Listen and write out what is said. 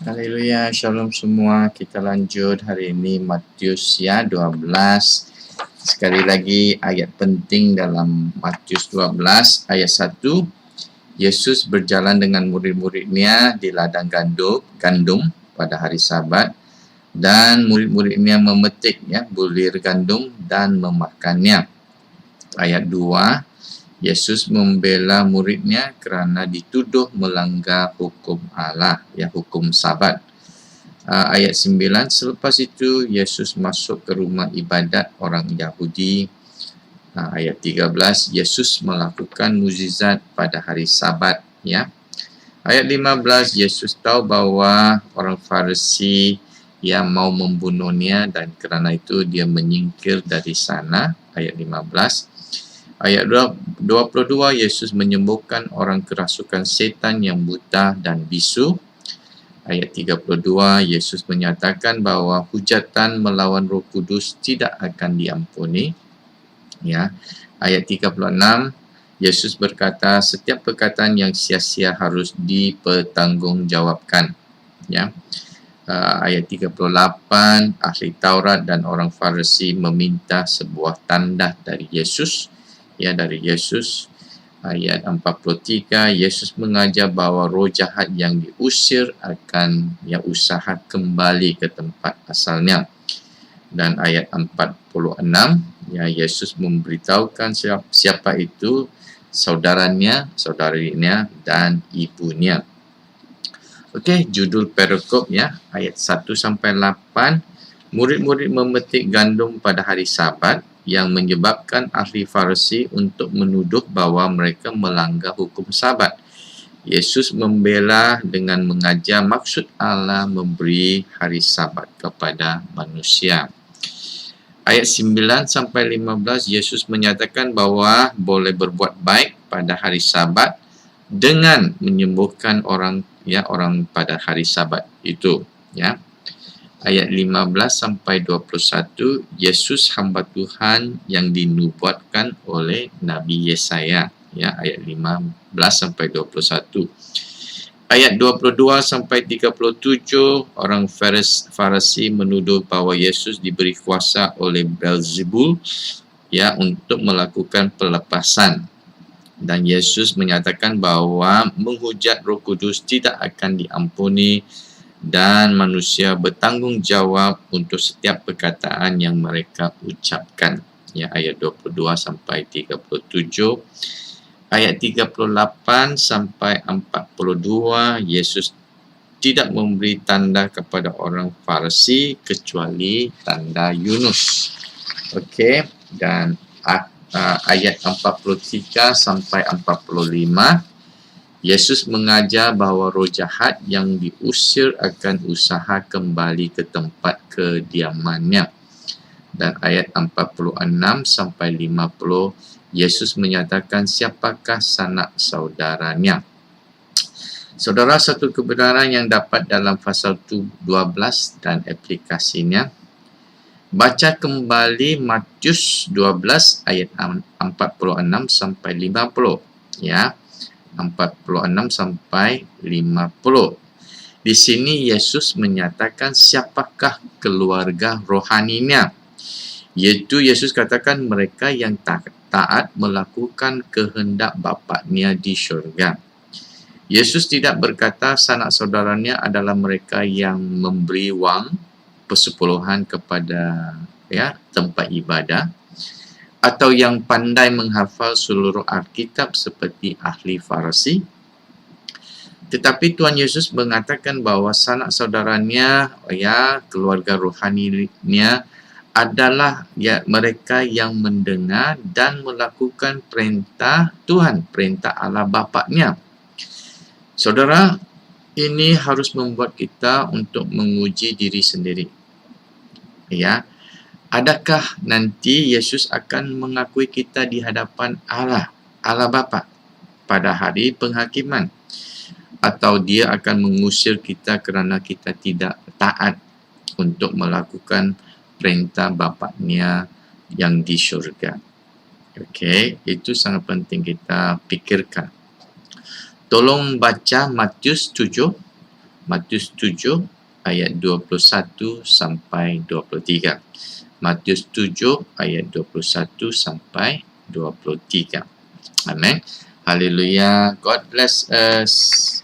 Haleluya, shalom semua. Kita lanjut hari ini Matius ya 12. Sekali lagi ayat penting dalam Matius 12 ayat 1. Yesus berjalan dengan murid-muridnya di ladang gandum pada hari Sabat, dan murid-muridnya memetik bulir gandum dan memakannya. Ayat 2. Yesus membela muridnya kerana dituduh melanggar hukum Allah, hukum Sabat. Ayat 9, selepas itu Yesus masuk ke rumah ibadat orang Yahudi. Ayat 13, Yesus melakukan mukjizat pada hari Sabat. Ayat 15, Yesus tahu bahwa orang Farisi yang mau membunuhnya, dan kerana itu dia menyingkir dari sana. Ayat 15. Ayat 22, Yesus menyembuhkan orang kerasukan setan yang buta dan bisu. Ayat 32, Yesus menyatakan bahawa hujatan melawan Roh Kudus tidak akan diampuni. Ayat 36, Yesus berkata setiap perkataan yang sia-sia harus dipertanggungjawabkan. Ayat 38, ahli Taurat dan orang Farisi meminta sebuah tanda dari Yesus. Ayat 43, Yesus mengajar bahawa roh jahat yang diusir akan usaha kembali ke tempat asalnya. Dan ayat 46, Yesus memberitahukan siapa itu saudarinya dan ibunya. Okey, judul perikop ayat 1 sampai 8. Murid-murid memetik gandum pada hari Sabat yang menyebabkan ahli Farisi untuk menuduh bahawa mereka melanggar hukum Sabat. Yesus membela dengan mengajar maksud Allah memberi hari Sabat kepada manusia. Ayat 9 sampai 15, Yesus menyatakan bahawa boleh berbuat baik pada hari Sabat dengan menyembuhkan orang pada hari Sabat itu. Ayat 15 sampai 21, Yesus hamba Tuhan yang dinubuatkan oleh Nabi Yesaya. Ayat 15 sampai 21. Ayat 22 sampai 37, orang Farisi menuduh bahawa Yesus diberi kuasa oleh Beelzebul untuk melakukan pelepasan. Dan Yesus menyatakan bahawa menghujat Roh Kudus tidak akan diampuni, dan manusia bertanggungjawab untuk setiap perkataan yang mereka ucapkan. Ayat 22 sampai 37. Ayat 38 sampai 42, Yesus tidak memberi tanda kepada orang Farisi kecuali tanda Yunus. Okey, dan ayat 43 sampai 45, Yesus mengajar bahawa roh jahat yang diusir akan usaha kembali ke tempat kediamannya. Dan ayat 46 sampai 50, Yesus menyatakan siapakah sanak saudaranya. Saudara, satu kebenaran yang dapat dalam pasal 12 dan aplikasinya. Baca kembali Matius 12 ayat 46 sampai 50. 46 sampai 50. Di sini Yesus menyatakan siapakah keluarga rohaninya. Iaitu Yesus katakan mereka yang taat melakukan kehendak Bapanya di syurga. Yesus tidak berkata sanak saudaranya adalah mereka yang memberi wang persepuluhan kepada tempat ibadah, atau yang pandai menghafal seluruh Alkitab seperti ahli Farisi. Tetapi Tuhan Yesus mengatakan bahawa sanak saudaranya, keluarga rohaninya adalah mereka yang mendengar dan melakukan perintah Tuhan, perintah Allah Bapanya. Saudara, ini harus membuat kita untuk menguji diri sendiri. Adakah nanti Yesus akan mengakui kita di hadapan Allah Bapa pada hari penghakiman? Atau dia akan mengusir kita kerana kita tidak taat untuk melakukan perintah Bapanya yang di syurga? Okey, itu sangat penting kita fikirkan. Tolong baca Matius 7 Matius 7 ayat 21 sampai 23. Matius 7 ayat 21 sampai 23. Amen. Haleluya. God bless us.